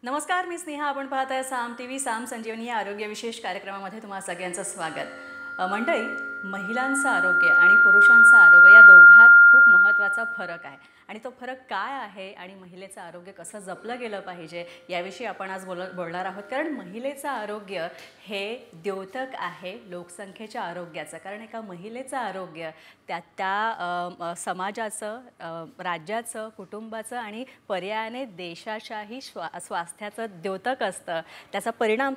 नमस्कार, मी स्नेहा. आपण पाहत आहे साम टीव्ही. साम संजीवनी या आरोग्य विशेष कार्यक्रमामध्ये तुम्हा सगळ्यांचं स्वागत. मंडळी, महिलांचं आरोग्य आणि पुरुषांचं आरोग्य या दोघात खूप महत्त्वाचा फरक आहे आणि तो फरक काय आहे आणि महिलेचं आरोग्य कसं जपलं गेलं पाहिजे याविषयी आपण आज बोलणार आहोत. कारण महिलेचं आरोग्य हे द्योतक आहे लोकसंख्येच्या आरोग्याचं. कारण एका महिलेचं आरोग्य त्या समाजाचं, राज्याचं, कुटुंबाचं आणि पर्यायाने देशाच्याही स्वास्थ्याचं द्योतक असतं. त्याचा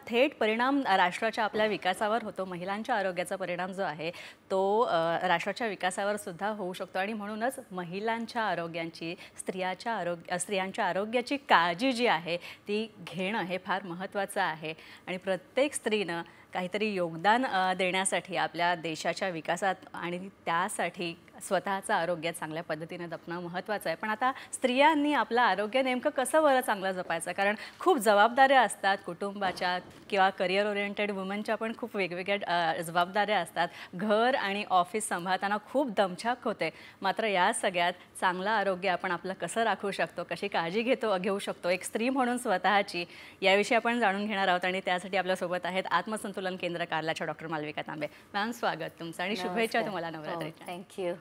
थेट परिणाम राष्ट्राच्या आपल्या विकासावर होतो. महिलांच्या आरोग्याचा परिणाम जो आहे तो राष्ट्राच्या विकासावर सुद्धा होऊ शकतो आणि म्हणूनच महिलांच्या आरोग्याची, स्त्रियांच्या आरोग्याची काळजी जी आहे ती घेणं हे फार महत्त्वाचं आहे. आणि प्रत्येक स्त्रीनं काहीतरी योगदान देण्यासाठी आपल्या देशाच्या विकासात आणि त्यासाठी स्वतःचं आरोग्य चांगल्या पद्धतीने जपणं महत्त्वाचं आहे. पण आता स्त्रियांनी आपलं आरोग्य नेमकं कसं बरं चांगलं जपायचं, कारण खूप जबाबदाऱ्या असतात कुटुंबाच्या किंवा करिअर ओरिएंटेड वुमनच्या पण खूप वेगवेगळ्या जबाबदाऱ्या असतात. घर आणि ऑफिस सांभाळताना खूप दमछाक होते. मात्र या सगळ्यात चांगलं आरोग्य आपण आपलं कसं राखू शकतो, कशी काळजी घेऊ शकतो एक स्त्री म्हणून स्वतःची, याविषयी आपण जाणून घेणार आहोत. आणि त्यासाठी आपल्यासोबत आहेत आत्मसंतुलन केंद्र कार्लाच्या डॉक्टर मालविका तांबे. मॅम, स्वागत तुमचं आणि शुभेच्छा तुम्हाला नवरात्रीच्या. थँक्यू.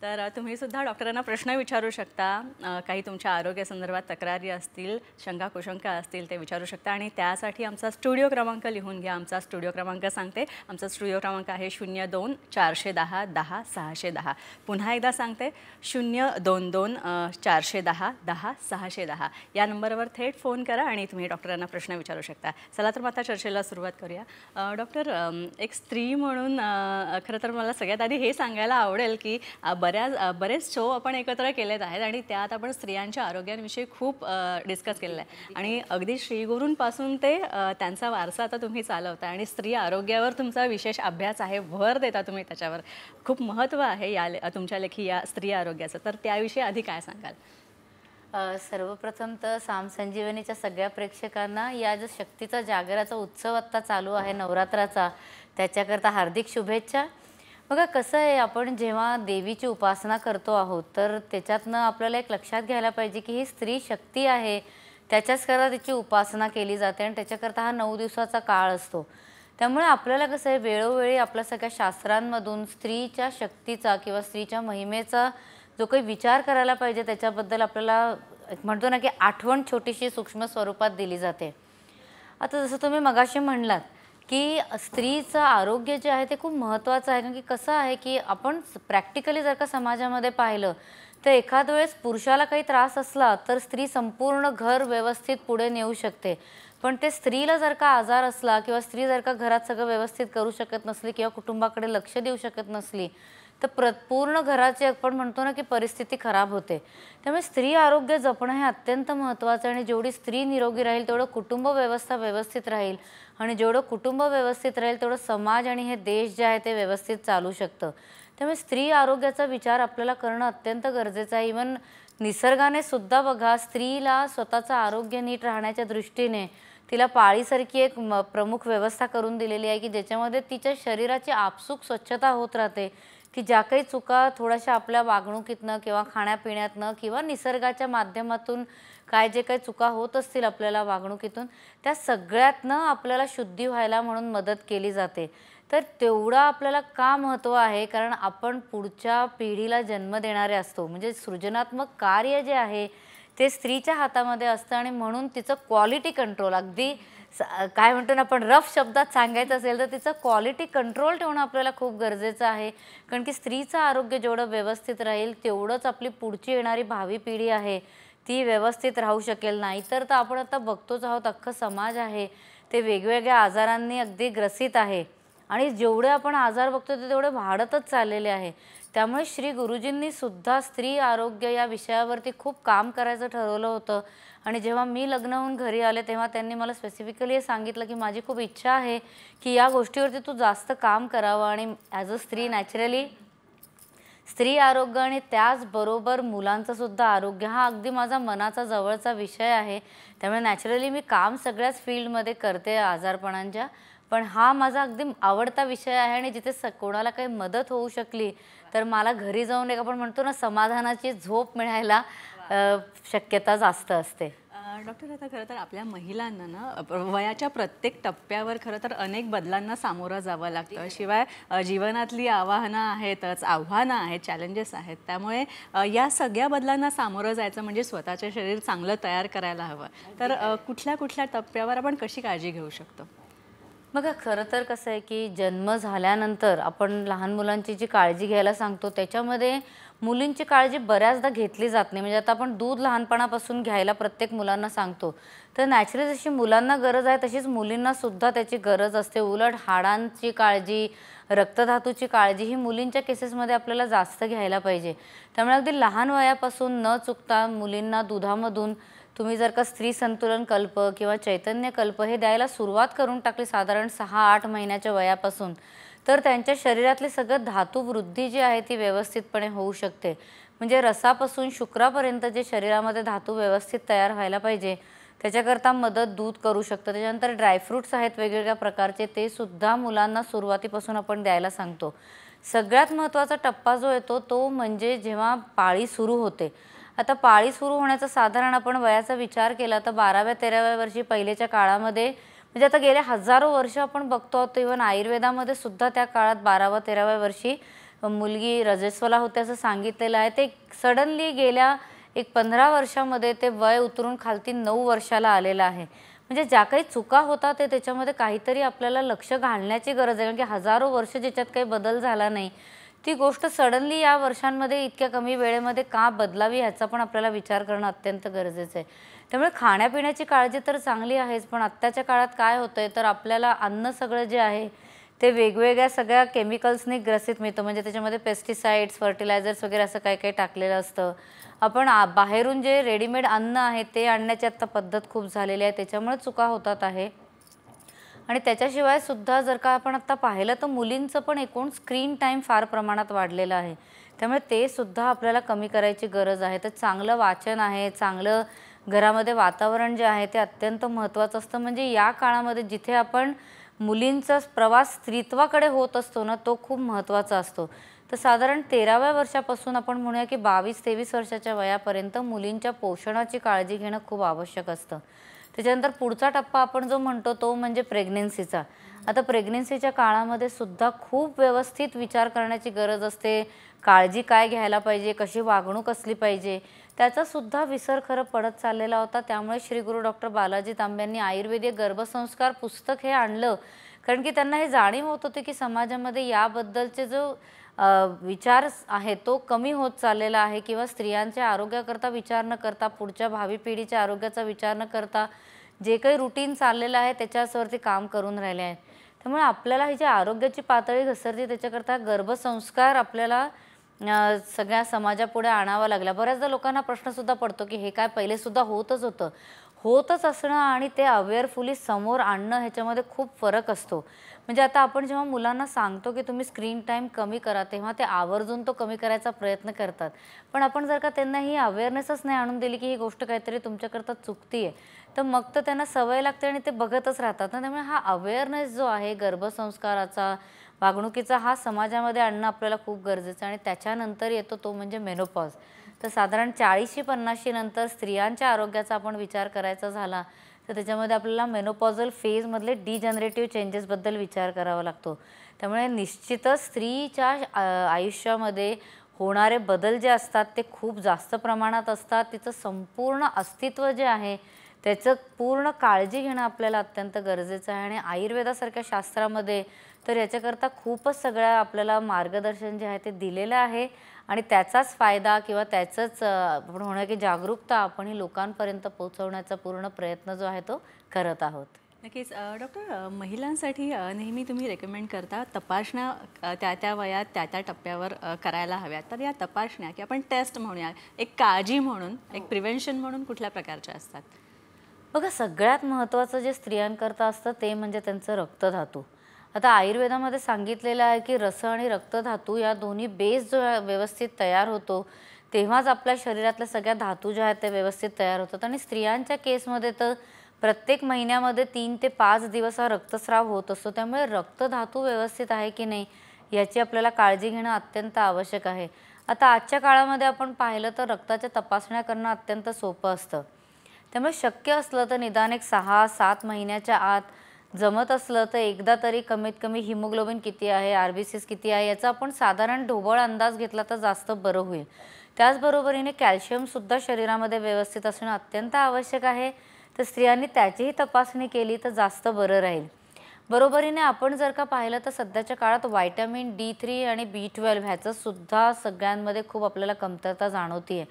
तर तुम्ही सुद्धा डॉक्टरांना प्रश्न विचारू शकता. काही तुमच्या आरोग्यासंदर्भात तक्रारी असतील, शंका कुशंका असतील ते विचारू शकता. आणि त्यासाठी आमचा स्टुडिओ क्रमांक लिहून घ्या. आमचा स्टुडिओ क्रमांक सांगते. आमचा स्टुडिओ क्रमांक आहे 02 410 10 610. पुन्हा एकदा सांगते, 022 410 10 610 या नंबरवर थेट फोन करा आणि तुम्ही डॉक्टरांना प्रश्न विचारू शकता. चला तर मग आता चर्चेला सुरुवात करूया. डॉक्टर, एक स्त्री म्हणून खरं तर मला सगळ्यात आधी हे सांगायला आवडेल की बरेच शो आपण एकत्र केलेत आहेत आणि त्यात आपण स्त्रियांच्या आरोग्यांविषयी खूप डिस्कस केलेलं आहे. आणि अगदी श्रीगुरूंपासून ते त्यांचा वारसा आता तुम्ही चालवता आणि स्त्री आरोग्यावर तुमचा विशेष अभ्यास आहे, भर देता तुम्ही त्याच्यावर. खूप महत्त्व आहे तुमच्या लेखी या स्त्री आरोग्याचं. तर त्याविषयी आधी काय सांगाल? सर्वप्रथम तर साम संजीवनीच्या सगळ्या प्रेक्षकांना या जो शक्तीचा जागराचा उत्सव आत्ता चालू आहे नवरात्राचा, त्याच्याकरता हार्दिक शुभेच्छा. बघा कसं आहे, आपण जेव्हा देवीची उपासना करतो आहोत तर त्याच्यातनं आपल्याला एक लक्षात घ्यायला पाहिजे की ही स्त्री शक्ती आहे, त्याच्याचकरता तिची उपासना केली जाते आणि त्याच्याकरता हा 9 दिवसाचा काळ असतो. त्यामुळे आपल्याला कसं आहे, वेळोवेळी आपल्या सगळ्या शास्त्रांमधून स्त्रीच्या शक्तीचा किंवा स्त्रीच्या महिमेचा जो काही विचार करायला पाहिजे त्याच्याबद्दल आपल्याला म्हणतो ना की आठवण छोटीशी सूक्ष्म स्वरूपात दिली जाते. आता जसं तुम्ही मगाशी म्हणलात की स्त्रीचं आरोग्य जे आहे ते खूप महत्त्वाचं आहे. कारण की कसं आहे की आपण प्रॅक्टिकली जर का समाजामध्ये पाहिलं तर एखाद वेळेस पुरुषाला काही त्रास असला तर स्त्री संपूर्ण घर व्यवस्थित पुढे नेऊ शकते. पण ते स्त्रीला जर का आजार असला किंवा स्त्री जर का घरात सगळं व्यवस्थित करू शकत नसली किंवा कुटुंबाकडे लक्ष देऊ शकत नसली तर पूर्ण घराची आपण म्हणतो ना की परिस्थिती खराब होते. त्यामुळे स्त्री आरोग्य जपणं हे अत्यंत महत्त्वाचं आहे. आणि जेवढी स्त्री निरोगी राहील तेवढं कुटुंब व्यवस्था व्यवस्थित राहील आणि जेवढं कुटुंब व्यवस्थित राहील तेवढं समाज आणि हे देश जे आहे ते व्यवस्थित चालू शकतं. त्यामुळे स्त्री आरोग्याचा विचार आपल्याला करणं अत्यंत गरजेचं आहे. इवन निसर्गाने सुद्धा बघा, स्त्रीला स्वतःचं आरोग्य नीट राहण्याच्या दृष्टीने तिला पाळीसारखी एक प्रमुख व्यवस्था करून दिलेली आहे की ज्याच्यामध्ये तिच्या शरीराची आपसूक स्वच्छता होत राहते. की ज्या काही चुका थोड्याशा आपल्या वागणुकीतनं किंवा खाण्यापिण्यातनं किंवा निसर्गाच्या माध्यमातून काय जे काही चुका होत असतील आपल्याला वागणुकीतून, त्या सगळ्यातनं आपल्याला शुद्धी व्हायला म्हणून मदत केली जाते. तर तेवढा आपल्याला का महत्त्व आहे, कारण आपण पुढच्या पिढीला जन्म देणारे असतो. म्हणजे सृजनात्मक कार्य जे आहे ते स्त्रीच्या हातामध्ये असतं आणि म्हणून तिचं क्वालिटी कंट्रोल, अगदी काय म्हणतो ना आपण रफ शब्दात सांगायचं असेल तर तिचं क्वालिटी कंट्रोल ठेवणं आपल्याला खूप गरजेचं आहे. कारण की स्त्रीचं आरोग्य जेवढं व्यवस्थित राहील तेवढंच आपली पुढची येणारी भावी पिढी आहे ती व्यवस्थित राहू शकेल. नाहीतर तर आपण आता बघतोच आहोत, अख्खं समाज आहे ते वेगवेगळ्या आजारांनी अगदी ग्रसित आहे आणि जेवढे आपण आजार बघतो ते तेवढे वाढतच चाललेले आहे. त्यामुळे श्री गुरुजींनी सुद्धा स्त्री आरोग्य या विषयावरती खूप काम करायचं ठरवलं होतं. आणि जेव्हा मी लग्न होऊन घरी आले तेव्हा त्यांनी मला स्पेसिफिकली हे सांगितलं की माझी खूप इच्छा आहे की या गोष्टीवरती तू जास्त काम करावं. आणि ॲज अ स्त्री नॅचरली स्त्री आरोग्य आणि त्याचबरोबर मुलांचं सुद्धा आरोग्य हा अगदी माझा मनाचा जवळचा विषय आहे. त्यामुळे नॅचरली मी काम सगळ्याच फील्डमध्ये करते आजारपणांच्या, पण हा माझा अगदी आवडता विषय आहे. आणि जिथे कोणाला काही मदत होऊ शकली तर मला घरी जाऊन एक आपण म्हणतो ना समाधानाची झोप मिळायला शक्यता जास्त असते. डॉक्टर आता खरं तर आपल्या महिलांना ना वयाच्या प्रत्येक टप्प्यावर खरं तर अनेक बदलांना सामोरं जावं लागतं. शिवाय जीवनातली आव्हानं आहेतच, आव्हानं आहेत, चॅलेंजेस आहेत. त्यामुळे या सगळ्या बदलांना सामोरं जायचं म्हणजे स्वतःचं शरीर चांगलं तयार करायला हवं. तर कुठल्या कुठल्या टप्प्यावर आपण कशी काळजी घेऊ शकतो? बघा खरं तर कसं आहे की जन्म झाल्यानंतर आपण लहान मुलांची जी काळजी घ्यायला सांगतो त्याच्यामध्ये मुलींची काळजी बऱ्याचदा घेतली जात नाही. म्हणजे आता आपण दूध लहानपणापासून घ्यायला प्रत्येक मुलांना सांगतो, तर नॅचरली जशी मुलांना गरज आहे तशीच मुलींना सुद्धा त्याची गरज असते. उलट हाडांची काळजी, रक्तधातूची काळजी ही मुलींच्या केसेसमध्ये आपल्याला जास्त घ्यायला पाहिजे. त्यामुळे अगदी लहान वयापासून न चुकता मुलींना दुधामधून तुम्ही जर का स्त्री संतुलन कल्प किंवा चैतन्य कल्प हे द्यायला सुरुवात करून टाकली साधारण 6-8 महिन्याच्या वयापासून, तर त्यांच्या शरीरातली सगळं धातू वृद्धी जी आहे ती व्यवस्थितपणे होऊ शकते. म्हणजे रसापासून शुक्रापर्यंत जे शरीरामध्ये धातू व्यवस्थित तयार व्हायला पाहिजे त्याच्याकरता मदत दूध करू शकतं. त्याच्यानंतर ड्रायफ्रूट्स आहेत वेगवेगळ्या प्रकारचे, ते सुद्धा मुलांना सुरुवातीपासून आपण द्यायला सांगतो. सगळ्यात महत्त्वाचा टप्पा जो येतो तो म्हणजे जेव्हा पाळी सुरू होते. आता पाळी सुरू होण्याचा साधारण आपण वयाचा विचार केला तर 12व्या-13व्या वर्षी पहिलेच्या काळामध्ये, म्हणजे आता गेल्या हजारो वर्ष आपण बघतो आहोत, इव्हन आयुर्वेदामध्ये सुद्धा त्या काळात 12व्या-13व्या वर्षी मुलगी रजस्वला होते असं सांगितलेलं आहे. ते सडनली गेल्या एक 15 वर्षामध्ये ते वय उतरून खालती 9 वर्षाला आलेलं आहे. म्हणजे ज्या काही चुका होतात ते त्याच्यामध्ये काहीतरी आपल्याला लक्ष घालण्याची गरज आहे. कारण की हजारो वर्ष ज्याच्यात काही बदल झाला नाही, ती गोष्ट सडनली या वर्षांमध्ये इतक्या कमी वेळेमध्ये का बदलावी ह्याचा पण आपल्याला विचार करणं अत्यंत गरजेचं आहे. त्यामुळे खाण्यापिण्याची काळजी तर चांगली आहेच, पण आत्ताच्या काळात काय होतंय तर आपल्याला अन्न सगळं जे आहे ते वेगवेगळ्या सगळ्या केमिकल्सनी ग्रसित मिळतं. म्हणजे त्याच्यामध्ये पेस्टिसाइड्स, फर्टिलायझर्स वगैरे असं काही काही टाकलेलं असतं. आपण बाहेरून जे रेडीमेड अन्न आहे ते आणण्याची आत्ता पद्धत खूप झालेली आहे, त्याच्यामुळे चुका होतात आहे. आणि त्याच्याशिवाय सुद्धा जर का आपण आत्ता पाहिलं तर मुलींचं पण एकूण स्क्रीन टाईम फार प्रमाणात वाढलेलं आहे. त्यामुळे ते सुद्धा आपल्याला कमी करायची गरज आहे. तर चांगलं वाचन आहे, चांगलं घरामध्ये वातावरण जे आहे ते अत्यंत महत्त्वाचं असतं. म्हणजे या काळामध्ये जिथे आपण मुलींचा प्रवास स्त्रीत्वाकडे होत असतो ना, तो खूप महत्त्वाचा असतो. तर साधारण 13व्या वर्षापासून आपण म्हणूया की 22-23 वर्षाच्या वयापर्यंत मुलींच्या पोषणाची काळजी घेणं खूप आवश्यक असतं. त्याच्यानंतर पुढचा टप्पा आपण जो म्हणतो तो म्हणजे प्रेग्नन्सीचा. आता प्रेग्नन्सीच्या काळामध्ये सुद्धा खूप व्यवस्थित विचार करण्याची गरज असते. काळजी काय घ्यायला पाहिजे, कशी वागणूक असली पाहिजे, त्याचा सुद्धा विसर खरं पडत चाललेला होता. त्यामुळे श्री गुरु डॉक्टर बालाजी तांब्यांनी आयुर्वेदिक गर्भसंस्कार पुस्तक हे आणलं. कारण की त्यांना हे जाणीव होत होते की समाजामध्ये याबद्दलचे जो विचार आहे तो कमी होत चाललेला आहे, किंवा स्त्रियांच्या आरोग्याकरता विचार न करता, पुढच्या भावी पिढीच्या आरोग्याचा विचार न करता जे काही रुटीन चाललेलं आहे त्याच्यावरती काम करून राहिले आहेत. त्यामुळे आपल्याला ही जी आरोग्याची पातळी घसरते त्याच्याकरता गर्भसंस्कार आपल्याला सगळ्या समाजापुढे आणावा लागला. बऱ्याचदा लोकांना प्रश्नसुद्धा पडतो की हे काय पहिले सुद्धा होतच असणं आणि ते अवेअरफुली समोर आणणं ह्याच्यामध्ये खूप फरक असतो. म्हणजे आता आपण जेव्हा मुलांना सांगतो की तुम्ही स्क्रीन टाईम कमी करा, तेव्हा ते आवर्जून तो कमी करायचा प्रयत्न करतात. पण आपण जर का त्यांना ही अवेअरनेसच नाही आणून दिली की ही गोष्ट काहीतरी तुमच्याकरता चुकती आहे, तर मग तर त्यांना सवय लागते आणि ते बघतच राहतात ना. त्यामुळे हा अवेअरनेस जो आहे गर्भसंस्काराचा, वागणुकीचा, हा समाजामध्ये आणणं आपल्याला खूप गरजेचं आहे. आणि त्याच्यानंतर येतो तो म्हणजे मेनोपॉज. तर साधारण 40-50 नंतर स्त्रियांच्या आरोग्याचा आपण विचार करायचा झाला तर त्याच्यामध्ये आपल्याला मेनोपॉझल फेजमधले डिजनरेटिव्ह चेंजेसबद्दल विचार करावा लागतो. त्यामुळे निश्चितच स्त्रीच्या आयुष्यामध्ये होणारे बदल जे असतात ते खूप जास्त प्रमाणात असतात. तिचं संपूर्ण अस्तित्व जे आहे त्याचं पूर्ण काळजी घेणं आपल्याला अत्यंत गरजेचं आहे. आणि आयुर्वेदासारख्या शास्त्रामध्ये तर याच्याकरता खूपच सगळ्या आपल्याला मार्गदर्शन जे आहे ते दिलेलं आहे. आणि त्याचाच फायदा किंवा त्याचंच आपण म्हणूया की जागरूकता आपण ही लोकांपर्यंत पोहोचवण्याचा पूर्ण प्रयत्न जो आहे तो करत आहोत. नक्कीच. डॉक्टर, महिलांसाठी नेहमी तुम्ही रेकमेंड करता तपासण्या त्या त्या वयात त्या त्या टप्प्यावर करायला हव्यात. तर या तपासण्या की आपण टेस्ट म्हणूया, एक काळजी म्हणून, एक प्रिव्हेन्शन म्हणून कुठल्या प्रकारच्या असतात? बघा सगळ्यात महत्त्वाचं जे स्त्रियांकरता असतं ते म्हणजे त्यांचं रक्तधातू. आता आयुर्वेदामध्ये सांगितलेलं आहे की रस आणि रक्तधातू या दोन्ही बेस जो व्यवस्थित तयार होतो तेव्हाच आपल्या शरीरातल्या सगळ्या धातू ज्या आहेत ते व्यवस्थित तयार होतात. आणि स्त्रियांच्या केसमध्ये तर प्रत्येक महिन्यामध्ये 3 ते 5 दिवस हा रक्तस्राव होत असतो. त्यामुळे रक्तधातू व्यवस्थित आहे की नाही याची आपल्याला काळजी घेणं अत्यंत आवश्यक आहे. आता आजच्या काळामध्ये आपण पाहिलं तर रक्ताच्या तपासण्या करणं अत्यंत सोपं असतं. त्यामुळे शक्य असलं तर निदान एक 6-7 महिन्याच्या आत जमत असलं तर एकदा तरी कमीत कमी हिमोग्लोबिन किती आहे, RBCs किती आहे याचा आपण साधारण ढोबळ अंदाज घेतला तर जास्त बरं होईल. त्याचबरोबरीने कॅल्शियमसुद्धा शरीरामध्ये व्यवस्थित असणं अत्यंत आवश्यक आहे. तर स्त्रियांनी त्याचीही तपासणी केली तर जास्त बरं राहील. बरोबरीने आपण जर का पाहिलं तर सध्याच्या काळात व्हिटॅमिन D3 आणि B12 ह्याचं सुद्धा सगळ्यांमध्ये खूप आपल्याला कमतरता जाणवते आहे.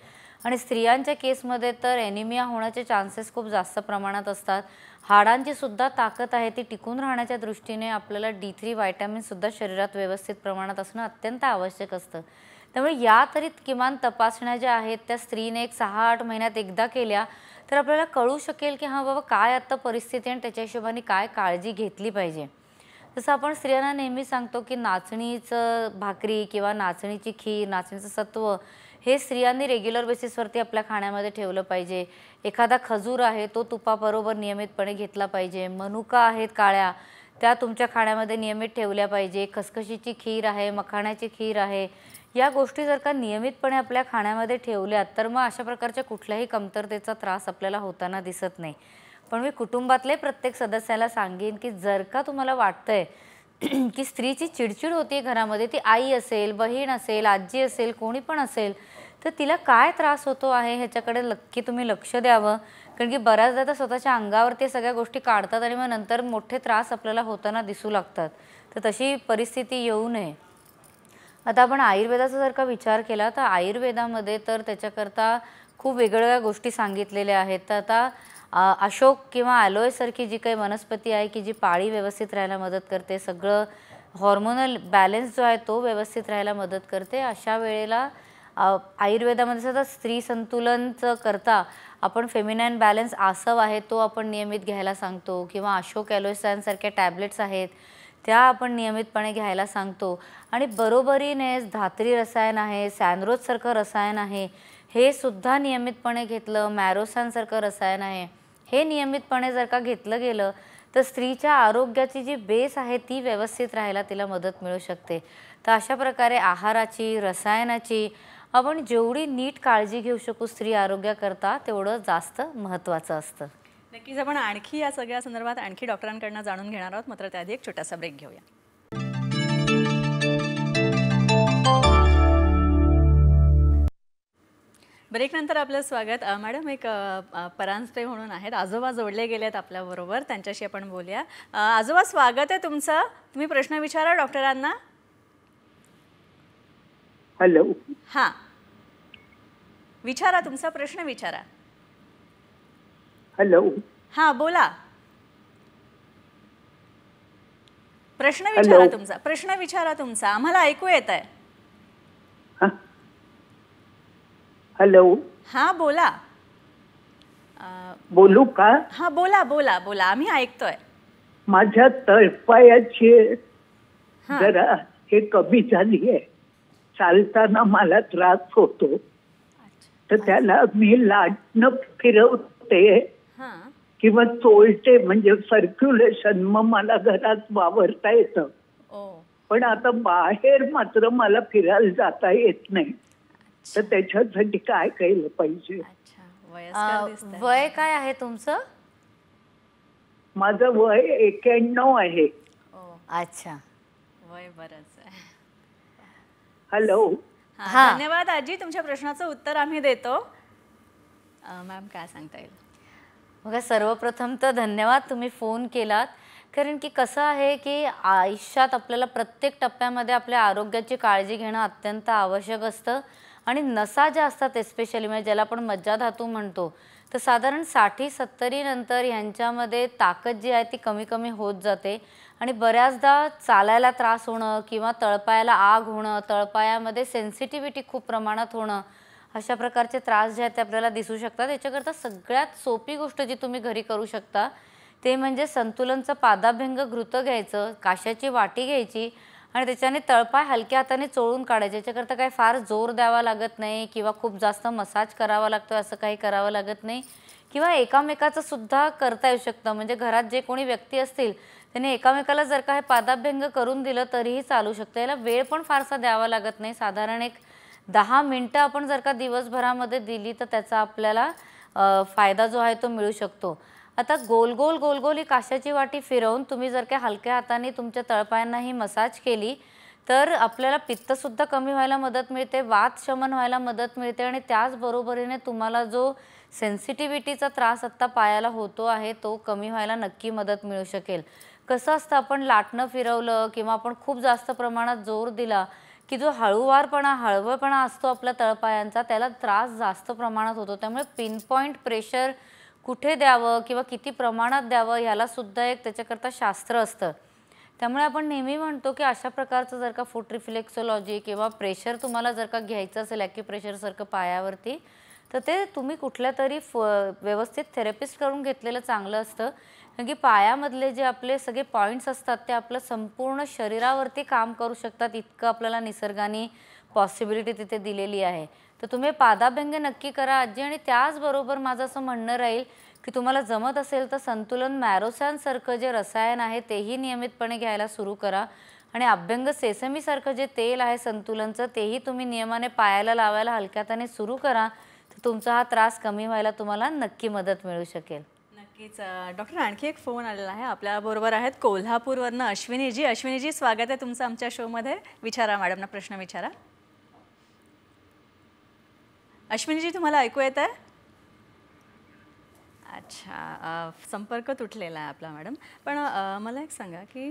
आणि स्त्रियांच्या केसमध्ये तर ॲनिमिया होण्याचे चान्सेस खूप जास्त प्रमाणात असतात. हाडांची सुद्धा ताकद आहे ती टिकून राहण्याच्या दृष्टीने आपल्याला D3 व्हिटॅमिनसुद्धा शरीरात व्यवस्थित प्रमाणात असणं अत्यंत आवश्यक असतं. त्यामुळे या तरी किमान तपासण्या ज्या आहेत त्या स्त्रीने एक 6-8 महिन्यात एकदा केल्या तर आपल्याला कळू शकेल की हां बाबा काय आत्ता परिस्थिती आणि त्याच्या हिशोबाने काय काळजी घेतली पाहिजे. जसं आपण स्त्रियांना नेहमी सांगतो की नाचणीचं भाकरी किंवा नाचणीची खीर, नाचणीचं सत्व हे स्त्रियांनी रेग्युलर बेसिसवरती आपल्या खाण्यामध्ये ठेवलं पाहिजे. एखादा खजूर आहे तो तुपाबरोबर नियमितपणे घेतला पाहिजे. मनुका आहेत काळ्या त्या तुमच्या खाण्यामध्ये नियमित ठेवल्या पाहिजे. खसखशीची खीर आहे, मखाण्याची खीर आहे, या गोष्टी जर का नियमितपणे आपल्या खाण्यामध्ये ठेवल्यात तर मग अशा प्रकारच्या कुठल्याही कमतरतेचा त्रास आपल्याला होताना दिसत नाही. पण मी कुटुंबातले प्रत्येक सदस्याला सांगेन की जर का तुम्हाला वाटतंय की स्त्रीची चिडचिड होती घरामध्ये, ती आई असेल, बहीण असेल, आजी असेल, कोणी पण असेल, तर तिला काय त्रास होतो आहे ह्याच्याकडे नक्की तुम्ही लक्ष द्यावं. कारण की बऱ्याचदा तर स्वतःच्या अंगावरती सगळ्या गोष्टी काढतात आणि मग नंतर मोठे त्रास आपल्याला होताना दिसू लागतात. तर तशी परिस्थिती येऊ नये. आता आपण आयुर्वेदाचा जर का विचार केला तर आयुर्वेदामध्ये तर त्याच्याकरता खूप वेगवेगळ्या गोष्टी सांगितलेल्या आहेत. तर आता अशोक किंवा ॲलोएसारखी जी काही वनस्पती आहे की जी पाळी व्यवस्थित राहायला मदत करते, सगळं हॉर्मोनल बॅलन्स जो आहे तो व्यवस्थित राहायला मदत करते. अशा वेळेला आयुर्वेदामध्ये सुद्धा स्त्री संतुलनचं करता आपण फेमिनाईन बॅलन्स आसव आहे तो आपण नियमित घ्यायला सांगतो किंवा अशोक ॲलोएसासारख्या टॅबलेट्स आहेत त्या आपण नियमितपणे घ्यायला सांगतो. आणि बरोबरीने धात्री रसायन आहे, सॅनरोजसारखं रसायन आहे, हे सुद्धा नियमितपणे घेतलं, मॅरोसानसारखं रसायन आहे, हे नियमितपणे जर का घेतलं गेलं तर स्त्रीच्या आरोग्याची जी बेस आहे ती व्यवस्थित राहायला तिला मदत मिळू शकते. तर अशा प्रकारे आहाराची, रसायनाची आपण जेवढी नीट काळजी घेऊ शकू स्त्री आरोग्याकरता तेवढं जास्त महत्त्वाचं असतं. नक्कीच आपण आणखी या सगळ्या संदर्भात आणखी डॉक्टरांकडून जाणून घेणार आहोत. मात्र त्याआधी एक छोटासा ब्रेक घेऊया. ब्रेकनंतर आपलं स्वागत. मॅडम एक परांजपे म्हणून आहेत, आजोबा जोडले गेलेत आपल्याबरोबर, त्यांच्याशी आपण बोलूया. आजोबा स्वागत आहे तुमचं. तुम्ही प्रश्न विचारा डॉक्टरांना. हॅलो. हां विचारा, तुमचा प्रश्न विचारा. हॅलो. हां बोला, प्रश्न विचारा तुमचा, प्रश्न विचारा तुमचा, आम्हाला ऐकू येत आहे. हॅलो. हां बोला. बोलू का? हां बोला बोला बोला, आम्ही ऐकतोय. माझ्या तळपायाची जरा हे कमी झाली आहे, चालताना मला त्रास होतो, तर त्याला मी लाटणं फिरवते किंवा चोळते, म्हणजे सर्क्युलेशन, मग मला घरात वावरता येतं. पण आता बाहेर मात्र मला फिरायला जाता येत नाही, तर त्याच्यासाठी काय केलं पाहिजे? वय काय आहे तुमचं? माझं वय 91 आहे. अच्छा, वय बरंच आहे. हॅलो. धन्यवाद आजी, तुमच्या प्रश्नाचं उत्तर आम्ही देतो. मॅम काय सांगता येईल? बघा, सर्वप्रथम तर धन्यवाद तुम्ही फोन केलात. कारण की कसं आहे की आयुष्यात आपल्याला प्रत्येक टप्प्यामध्ये आपल्या आरोग्याची काळजी घेणं अत्यंत आवश्यक असतं. आणि नसा ज्या असतात एस्पेशली, म्हणजे ज्याला आपण मज्जाधातू म्हणतो, तर साधारण 60-70 नंतर ह्यांच्यामध्ये ताकद जी आहे ती कमी कमी होत जाते. आणि बऱ्याचदा चालायला त्रास होणं किंवा तळपायाला आग होणं, तळपायामध्ये सेन्सिटिव्हिटी खूप प्रमाणात होणं, अशा प्रकारचे त्रास जे आहेत ते आपल्याला दिसू शकतात. याच्याकरता सगळ्यात सोपी गोष्ट जी तुम्ही घरी करू शकता ते म्हणजे संतुलनचं पादाभ्यंग घृत घ्यायचं, काशाची वाटी घ्यायची आणि त्याच्याने तळपाय हलक्या हाताने चोळून काढायचे. याच्याकरता काही फार जोर द्यावा लागत नाही किंवा खूप जास्त मसाज करावा लागतो असं काही करावं लागत नाही. किंवा एकामेकाचं सुद्धा करता येऊ शकतं, म्हणजे घरात जे कोणी व्यक्ती असतील त्यांनी एकामेकाला जर का हे पादाभ्यंग करून दिलं तरीही चालू शकतं. याला वेळ पण फारसा द्यावा लागत नाही. साधारण एक 10 मिनटं आपण जर का दिवसभरामध्ये दिली तर त्याचा आपल्याला फायदा जो आहे तो मिळू शकतो. आता गोल गोल गोल गोल ही काशाची वाटी फिरवून तुम्ही जर काही हलक्या हाताने तुमच्या तळपायांनाही मसाज केली तर आपल्याला पित्तसुद्धा कमी व्हायला मदत मिळते, वात शमन व्हायला मदत मिळते आणि त्याचबरोबरीने तुम्हाला जो सेन्सिटिव्हिटीचा त्रास आत्ता पायाला होतो आहे तो कमी व्हायला नक्की मदत मिळू शकेल. कसं असतं, आपण लाटणं फिरवलं किंवा आपण खूप जास्त प्रमाणात जोर दिला की जो हळवळपणा असतो आपल्या तळपायांचा त्याला त्रास जास्त प्रमाणात होतो. त्यामुळे पिनपॉईंट प्रेशर कुठे द्यावं किंवा किती प्रमाणात द्यावं ह्याला सुद्धा एक त्याच्याकरता शास्त्र असतं. त्यामुळे आपण नेहमी म्हणतो की अशा प्रकारचं जर का फूट रिफ्लेक्सोलॉजी किंवा प्रेशर तुम्हाला जर का घ्यायचं असेल ॲक्युप्रेशरसारखं पायावरती, तर ते तुम्ही कुठल्या तरी व्यवस्थित थेरपिस्ट करून घेतलेलं चांगलं असतं. कारण की पायामधले जे आपले सगळे पॉईंट्स असतात ते आपलं संपूर्ण शरीरावरती काम करू शकतात, इतकं आपल्याला निसर्गाने पॉसिबिलिटी तिथे दिलेली आहे. तर तुम्ही पादाभ्यंग नक्की करा आजी. आणि त्याचबरोबर माझं असं म्हणणं राहील की तुम्हाला जमत असेल तर संतुलन मॅरोसॅनसारखं जे रसायन आहे तेही नियमितपणे घ्यायला सुरू करा. आणि अभ्यंग सेसमीसारखं जे तेल आहे संतुलनचं तेही तुम्ही नियमाने पायाला लावायला हलक्याताने सुरू करा, तर तुमचा हा त्रास कमी व्हायला तुम्हाला नक्की मदत मिळू शकेल. नक्कीच. डॉक्टर, आणखी एक फोन आलेला आहे आपल्याबरोबर आहेत कोल्हापूरवरनं अश्विनीजी. अश्विनीजी, स्वागत आहे तुमचं आमच्या शोमध्ये. विचारा मॅडमना प्रश्न विचारा. अश्विनीजी, तुम्हाला ऐकू येत आहे? अच्छा, संपर्क तुटलेला आहे आपला मॅडम. पण मला एक सांगा की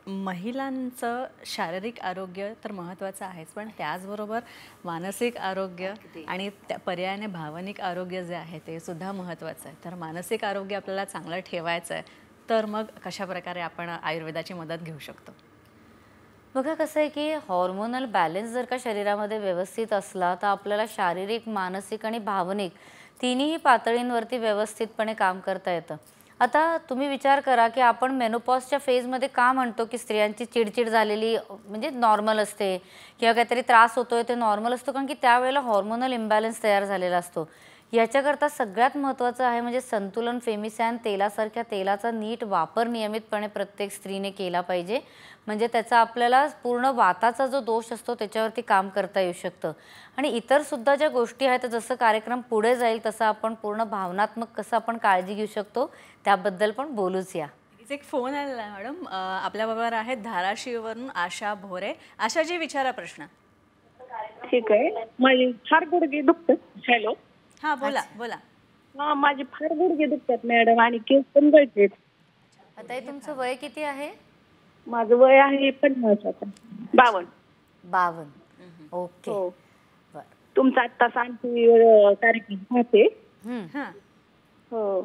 महिलांचं शारीरिक आरोग्य तर महत्त्वाचं आहेच, पण त्याचबरोबर मानसिक आरोग्य आणि त्या पर्यायाने भावनिक आरोग्य जे आहे ते सुद्धा महत्त्वाचं आहे. तर मानसिक आरोग्य आपल्याला चांगलं ठेवायचं आहे, तर मग कशाप्रकारे आपण आयुर्वेदाची मदत घेऊ शकतो? बघा, कसं आहे की हॉर्मोनल बॅलन्स जर का शरीरामध्ये व्यवस्थित असला तर आपल्याला शारीरिक, मानसिक आणि भावनिक तिन्ही पातळींवरती व्यवस्थितपणे काम करता येतं. आता तुम्ही विचार करा की आपण मेनोपॉजच्या फेजमध्ये का म्हणतो की स्त्रियांची चिडचिड झालेली म्हणजे नॉर्मल असते किंवा काहीतरी त्रास होतोय ते नॉर्मल असतो, कारण की त्यावेळेला हॉर्मोनल इम्बॅलन्स तयार झालेला असतो. याच्याकरता सगळ्यात महत्त्वाचं आहे म्हणजे संतुलन. फेमिसॅन तेलासारख्या तेलाचा नीट वापर नियमितपणे प्रत्येक स्त्रीने केला पाहिजे, म्हणजे त्याचा आपल्याला पूर्ण वाताचा जो दोष असतो त्याच्यावरती काम करता येऊ शकतं. आणि इतर सुद्धा ज्या गोष्टी आहेत, जसं कार्यक्रम पुढे जाईल तसं आपण पूर्ण भावनात्मक कसं आपण काळजी घेऊ शकतो त्याबद्दल पण बोलूच या. एक फोन आलेला आहे मॅडम. आपल्याबरोबर आहेत धाराशिववरून आशा भोरे. आशाजी, विचारा प्रश्न. ठीक आहे. माझे फार गुडघे दुखतात. हॅलो. हां, बोला बोला. हा, माझे फार गुडघे दुखतात मॅडम आणि केस पण गळतात. आता हे तुमचं वय किती आहे? माझं वय आहे 50 आता. 52. 52. ओके. हो. बरं. तुमचा आत्ता सांगते कार्यक्रम पाहते. हां, हो.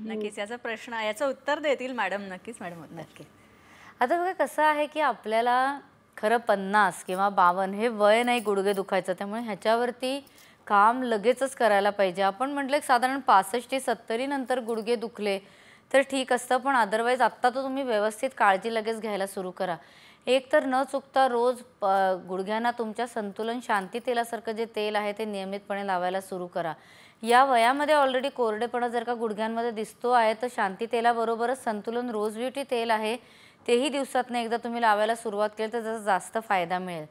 नक्कीच याचं उत्तर देतील मॅडम. नक्कीच मॅडम, नक्की. आता बघा, कसं आहे की आपल्याला खरं 50 किंवा 52 हे वय नाही गुडघे दुखायचं, त्यामुळे ह्याच्यावरती काम लगेचच करायला पाहिजे. आपण म्हटलं साधारण 65-70 नंतर गुडघे दुखले तर ठीक असतं, पण अदरवाईज आत्ता तर तुम्ही व्यवस्थित काळजी लगेच घ्यायला सुरू करा. एक तर न चुकता रोज गुडघ्यांना तुमच्या संतुलन शांती तेलासारखं जे तेल आहे ते नियमितपणे लावायला सुरू करा. या वयामध्ये ऑलरेडी कोरडेपणा जर का गुडघ्यांमध्ये दिसतो आहे तर शांती तेलाबरोबरच संतुलन रोज ब्युटी तेल आहे तेही दिवसातनं एकदा तुम्ही लावायला सुरुवात केली तर त्याचा जास्त फायदा मिळेल.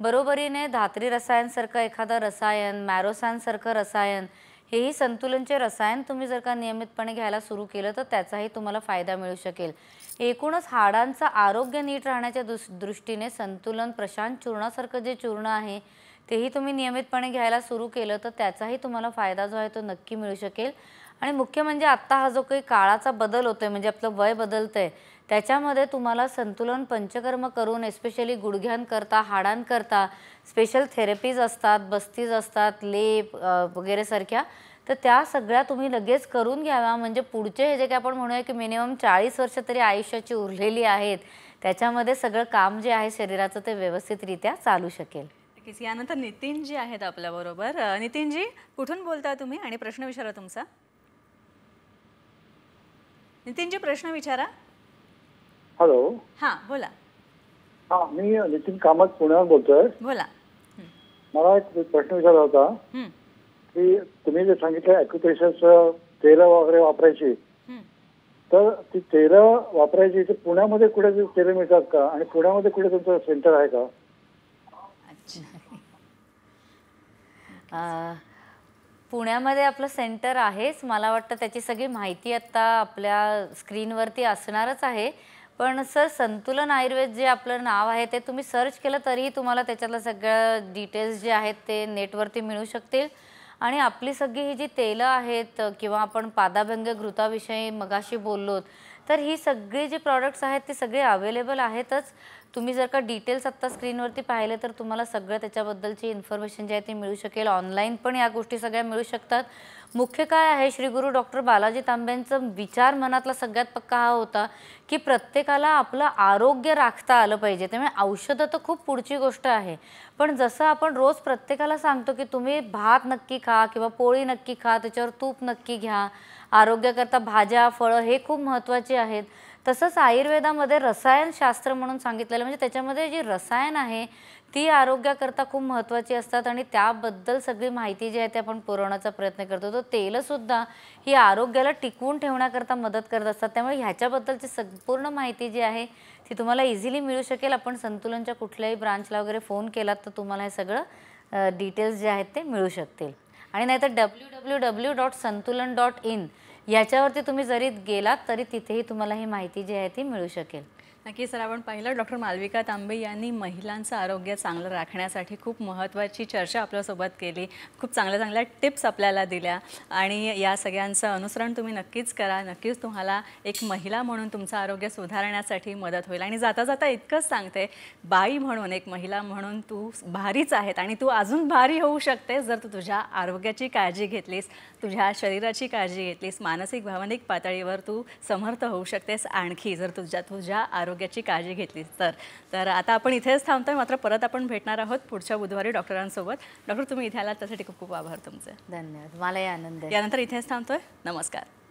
बरोबरीने धात्री रसायनसारखं एखादं रसायन, मॅरोसॅनसारखं रसायन, हेही संतुलनचे रसायन तुम्ही जर का नियमितपणे घ्यायला सुरू केलं तर त्याचाही तुम्हाला फायदा मिळू शकेल. एकूणच हाडांचं आरोग्य नीट राहण्याच्या दृष्टीने संतुलन प्रशांत चूर्णासारखं जे चूर्ण आहे तेही तुम्ही नियमितपणे घ्यायला सुरू केलं तर त्याचाही तुम्हाला फायदा जो आहे तो नक्की मिळू शकेल. आणि मुख्य म्हणजे आत्ता हा जो काही काळाचा बदल होतोय, म्हणजे आपलं वय बदलतंय, त्याच्यामध्ये तुम्हाला संतुलन पंचकर्म करून एस्पेशली गुडघ्यांकरता, हाडांकरता स्पेशल थेरपीज असतात, बस्तीज असतात, लेप वगैरे सारख्या, तर त्या सगळ्या तुम्ही लगेच करून घ्याव्या. म्हणजे पुढचे हे जे काही आपण म्हणूया की मिनिमम 40 वर्ष तरी आयुष्याची उरलेली आहेत, त्याच्यामध्ये सगळं काम जे आहे शरीराचं ते व्यवस्थितरित्या चालू शकेल. यानंतर नितीनजी आहेत आपल्याबरोबर. नितीनजी, कुठून बोलता तुम्ही आणि प्रश्न विचारा तुमचा. नितीनजी, प्रश्न विचारा. हॅलो. हां, बोला. हां, मी नितीन कामत पुण्याहून बोलतोय. बोला. मला एक प्रश्न विचारला होता हं, की तुम्ही जे सांगितलं ॲक्युप्रेशरचं तेलं वगैरे वापरायची, हं. तर ती तेलं वापरायची तर पुण्यामध्ये कुठे तेलं मिळतात का आणि पुण्यामध्ये कुठे तुमचं सेंटर आहे का? पुण्यामध्ये आपलं सेंटर आहेच. मला वाटतं त्याची सगळी माहिती आत्ता आपल्या स्क्रीनवरती असणारच आहे. पण सर, संतुलन आयुर्वेद जे आपलं नाव आहे ते तुम्ही सर्च केलं तरीही तुम्हाला त्याच्यातलं सगळं डिटेल्स जे आहेत ते नेटवरती मिळू शकतील. आणि आपली सगळी ही जी तेलं आहेत किंवा आपण पादाभंग घृताविषयी मगाशी बोललोत, तर ही सगळी जी प्रॉडक्ट्स आहेत ती सगळे अवेलेबल आहेतच. तुम्ही जर का डिटेल्स आत्ता स्क्रीनवरती पाहिले तर तुम्हाला सगळं त्याच्याबद्दलची इन्फॉर्मेशन जी आहे ती मिळू शकेल. ऑनलाईन पण या गोष्टी सगळ्या मिळू शकतात. मुख्य काय आहे, श्री गुरु डॉक्टर बालाजी तांबेंचं विचार मनातला सगळ्यात पक्का हा होता की प्रत्येकाला आपलं आरोग्य राखता आलं पाहिजे. त्यामुळे औषधं तर खूप पुढची गोष्ट आहे, पण जसं आपण रोज प्रत्येकाला सांगतो की तुम्ही भात नक्की खा किंवा पोळी नक्की खा, त्याच्यावर तूप नक्की घ्या, आरोग्याकरता भाज्या फळं हे खूप महत्त्वाचे आहेत, तसंच आयुर्वेदामध्ये रसायनशास्त्र म्हणून सांगितलेलं, म्हणजे त्याच्यामध्ये जी रसायन आहे ती आरोग्याकरता खूप महत्त्वाची असतात आणि त्याबद्दल सगळी माहिती जी आहे ते आपण पुरवण्याचा प्रयत्न करतो. तर तेलंसुद्धा ही आरोग्याला टिकवून ठेवण्याकरता मदत करत असतात. त्यामुळे ह्याच्याबद्दलची संपूर्ण माहिती जी आहे ती तुम्हाला इझिली मिळू शकेल. आपण संतुलनच्या कुठल्याही ब्रांचला वगैरे फोन केलात तर तुम्हाला हे सगळं डिटेल्स जे आहेत ते मिळू शकतील. आणि नाहीतर www.santulan.in याच्यावरती तुम्ही जरी गेलात तरी तिथेही तुम्हाला ही माहिती जी आहे ती मिळू शकेल. नक्की सर, आपण पाहिलं डॉक्टर मालविका तांबे यांनी महिलांचं आरोग्य चांगलं राखण्यासाठी खूप महत्त्वाची चर्चा आपल्यासोबत केली, खूप चांगल्या चांगल्या टिप्स आपल्याला दिल्या आणि या सगळ्यांचं अनुसरण तुम्ही नक्कीच करा. नक्कीच तुम्हाला एक महिला म्हणून तुमचं आरोग्य सुधारण्यासाठी मदत होईल. आणि जाता जाता इतकंच सांगते, बाई म्हणून, एक महिला म्हणून तू भारीच आहेत आणि तू अजून भारी होऊ शकतेस जर तू तुझ्या आरोग्याची काळजी घेतलीस, तुझ्या शरीराची काळजी घेतलीस, मानसिक भावनिक पातळीवर तू समर्थ होऊ शकतेस आणखी जर तुझ्या आरोग्याची काळजी घेतलीस तर. आता आपण इथेच थांबतोय, मात्र परत आपण भेटणार आहोत पुढच्या बुधवारी डॉक्टरांसोबत. डॉक्टर, तुम्ही इथे आलात त्यासाठी खूप खूप आभार तुमचे. धन्यवाद. मलाही आनंद आहे. यानंतर इथेच थांबतोय. नमस्कार.